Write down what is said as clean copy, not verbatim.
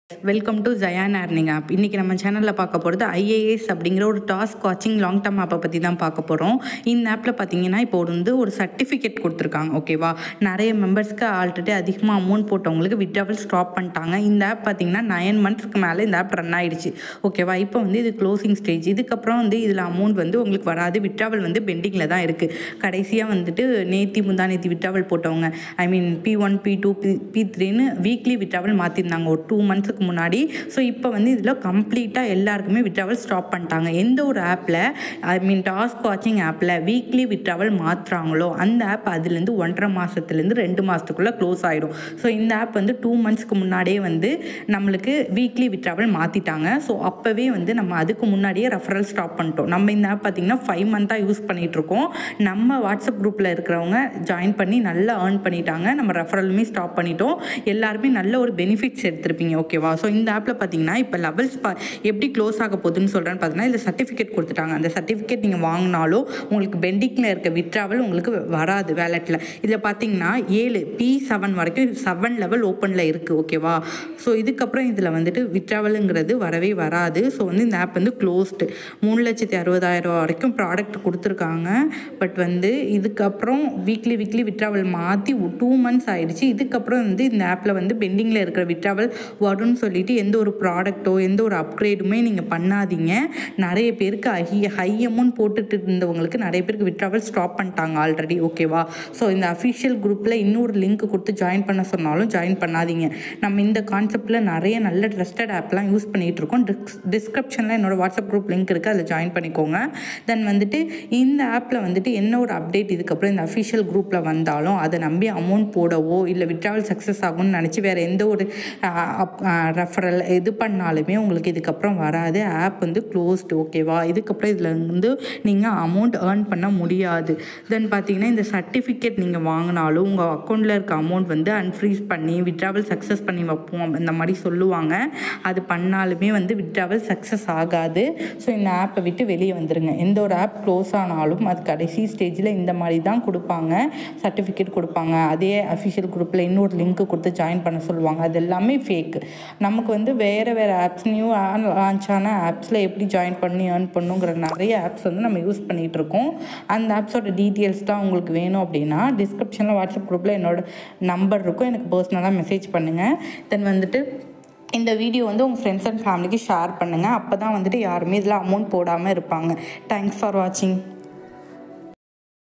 Welcome to Jayan earning app. இன்றைக்கி நம்ம சேனலில் பார்க்க போகிறது ஐஏஎஸ் அப்படிங்கிற ஒரு டாஸ்க் வாட்சிங் லாங் டர்ம் ஆப்பை பற்றி தான் பார்க்க போகிறோம். இந்த ஆப்பில் பார்த்தீங்கன்னா இப்போ ஒரு சர்டிஃபிகேட் கொடுத்துருக்காங்க. ஓகேவா, நிறைய மெம்பர்ஸ்க்கு ஆல்ரெடி அதிகமாக அமௌண்ட் போட்டவங்களுக்கு விட்ராவல் ஸ்டாப் பண்ணிட்டாங்க. இந்த ஆப் பார்த்தீங்கன்னா 9 monthsக்கு மேலே இந்த ஆப் ரன் ஆகிடுச்சு. ஓகேவா, இப்போ இது க்ளோசிங் ஸ்டேஜ். இதுக்கப்புறம் இதில் அமௌண்ட் உங்களுக்கு வராது. விட்ராவல் பெண்டிங்கில் தான் இருக்குது. கடைசியாக முந்தானேத்தி விட்ராவல் போட்டவங்க, ஐ மீன் P1 P2 P3ன்னு வீக்லி விட்ராவல் மாற்றிருந்தாங்க ஒரு 2 months முன்னாடி. ஸோ இப்போ இதில் கம்ப்ளீட்டாக எல்லாருக்குமே விட்ராவல் ஸ்டாப் பண்ணிட்டாங்க. எந்த ஒரு ஆப்பில், ஐ மீன் டாஸ்க் வாட்சிங் ஆப்பில் வீக்லி விட்ராவல் மாற்றுறாங்களோ அந்த ஆப் அதுலேருந்து 1.5 மாதத்துலேருந்து 2 மாதத்துக்குள்ளே க்ளோஸ் ஆகிடும். ஸோ இந்த ஆப் 2 monthsக்கு முன்னாடியே நம்மளுக்கு வீக்லி விட்ராவல் மாற்றிட்டாங்க. ஸோ அப்போவே நம்ம அதுக்கு முன்னாடியே ரெஃபரல் ஸ்டாப் பண்ணிட்டோம். நம்ம இந்த ஆப் பார்த்திங்கன்னா 5 months யூஸ் பண்ணிகிட்ருக்கோம். நம்ம வாட்ஸ்அப் குரூப்பில் இருக்கிறவங்க ஜாயின் பண்ணி நல்லா ஏர்ன் பண்ணிட்டாங்க. நம்ம ரெஃபரலுமே ஸ்டாப் பண்ணிட்டோம். எல்லாருமே நல்ல ஒரு பெனிஃபிட்ஸ் எடுத்திருப்பீங்க. ஓகேவா, ஸோ இந்த ஆப்பில் பார்த்தீங்கன்னா இப்போ லெவல்ஸ் எப்படி க்ளோஸ் ஆக போகுதுன்னு சொல்கிறேன்னு பார்த்தீங்கன்னா இதில் சர்டிஃபிகேட் கொடுத்துட்டாங்க. அந்த சர்டிஃபிகேட் நீங்கள் வாங்கினாலும் உங்களுக்கு பெண்டிங்கில் இருக்க விட்ராவல் உங்களுக்கு வராது வேலெட்டில். இதில் பார்த்தீங்கன்னா 7 P7 வரைக்கும் 7 லெவல் ஓப்பனில் இருக்குது. ஓகேவா, ஸோ இதுக்கப்புறம் இதில் விட்ராவலுங்கிறது வரவே வராது. ஸோ இந்த ஆப் க்ளோஸ்டு. 3,60,000 வரைக்கும் ப்ராடக்ட் கொடுத்துருக்காங்க. பட் இதுக்கப்புறம் வீக்லி விட்ராவல் மாற்றி 2 months ஆகிடுச்சு. இதுக்கப்புறம் இந்த ஆப்பில் பெண்டிங்கில் இருக்கிற விட்ராவல் வரும்னு சொல்லிட்டு எந்த ஒரு ப்ராடக்ட்டோ எந்த ஒரு அப்கிரேடுமே நீங்கள் பண்ணாதீங்க. நிறைய பேருக்கு ஹை அமௌண்ட் போட்டுட்டு இருந்தவங்களுக்கு நிறைய பேருக்கு விட்ராவல் ஸ்டாப் பண்ணிட்டாங்க ஆல்ரெடி. ஓகேவா, ஸோ இந்த அஃபிஷியல் குரூப்பில் இன்னொரு லிங்க் கொடுத்து ஜாயின் பண்ண சொன்னாலும் ஜாயின் பண்ணாதீங்க. நம்ம இந்த கான்செப்டில் நிறைய நல்ல ட்ரஸ்டட் ஆப்லாம் யூஸ் பண்ணிகிட்டு இருக்கோம். டிஸ்கிரிப்ஷனில் என்னோடய வாட்ஸ்அப் குரூப் லிங்க் இருக்குது, அதில் ஜாயின் பண்ணிக்கோங்க. தென் இந்த ஆப்பில் என்ன ஒரு அப்டேட் இதுக்கப்புறம் இந்த அஃபிஷியல் குரூப்பில் வந்தாலும் அதை நம்பி அமௌண்ட் போடவோ இல்லை விட்ராவல் சக்ஸஸ் ஆகும்னு நினச்சி வேறு எந்த ஒரு ரெஃபரல் இது பண்ணாலுமே உங்களுக்கு இதுக்கப்புறம் வராது. App closed. ஓகேவா, இதுக்கப்புறம் இதில் நீங்கள் அமௌண்ட் ஏர்ன் பண்ண முடியாது. தென் பார்த்தீங்கன்னா இந்த சர்டிஃபிகேட் நீங்கள் வாங்கினாலும் உங்கள் அக்கௌண்ட்டில் இருக்க அமௌண்ட் அன்ஃப்ரீஸ் பண்ணி விட்ராவல் சக்ஸஸ் பண்ணி வைப்போம் இந்த மாதிரி சொல்லுவாங்க. அது பண்ணாலுமே விட்ராவல் சக்ஸஸ் ஆகாது. ஸோ இந்த ஆப்பை விட்டு வெளியே வந்துடுங்க. எந்த ஒரு ஆப் க்ளோஸ் ஆனாலும் அது கடைசி ஸ்டேஜில் இந்த மாதிரி தான் கொடுப்பாங்க, சர்டிஃபிகேட் கொடுப்பாங்க. அதே அஃபிஷியல் குரூப்பில் இன்னொரு லிங்க் கொடுத்து ஜாயின் பண்ண சொல்லுவாங்க. அது எல்லாமே ஃபேக். நமக்கு வேறு ஆப்ஸ், நியூ லான்ச் ஆன ஆப்ஸில் எப்படி ஜாயின் பண்ணி ஏர்ன் பண்ணுங்கிற நிறைய ஆப்ஸ் நம்ம யூஸ் பண்ணிகிட்டு இருக்கோம். அந்த ஆப்ஸோட டீட்டெயில்ஸ் தான் உங்களுக்கு வேணும் அப்படின்னா டிஸ்கிரிப்ஷனில் வாட்ஸ்அப் குரூப்பில் என்னோட நம்பர் இருக்கும், எனக்கு பர்சனலாக மெசேஜ் பண்ணுங்கள். தென் இந்த வீடியோ உங்கள் ஃப்ரெண்ட்ஸ் அண்ட் ஃபேமிலிக்கு ஷேர் பண்ணுங்கள். அப்போ தான் யாருமே இதில் அமௌண்ட் போடாமல் இருப்பாங்க. தேங்க்ஸ் ஃபார் வாட்சிங்.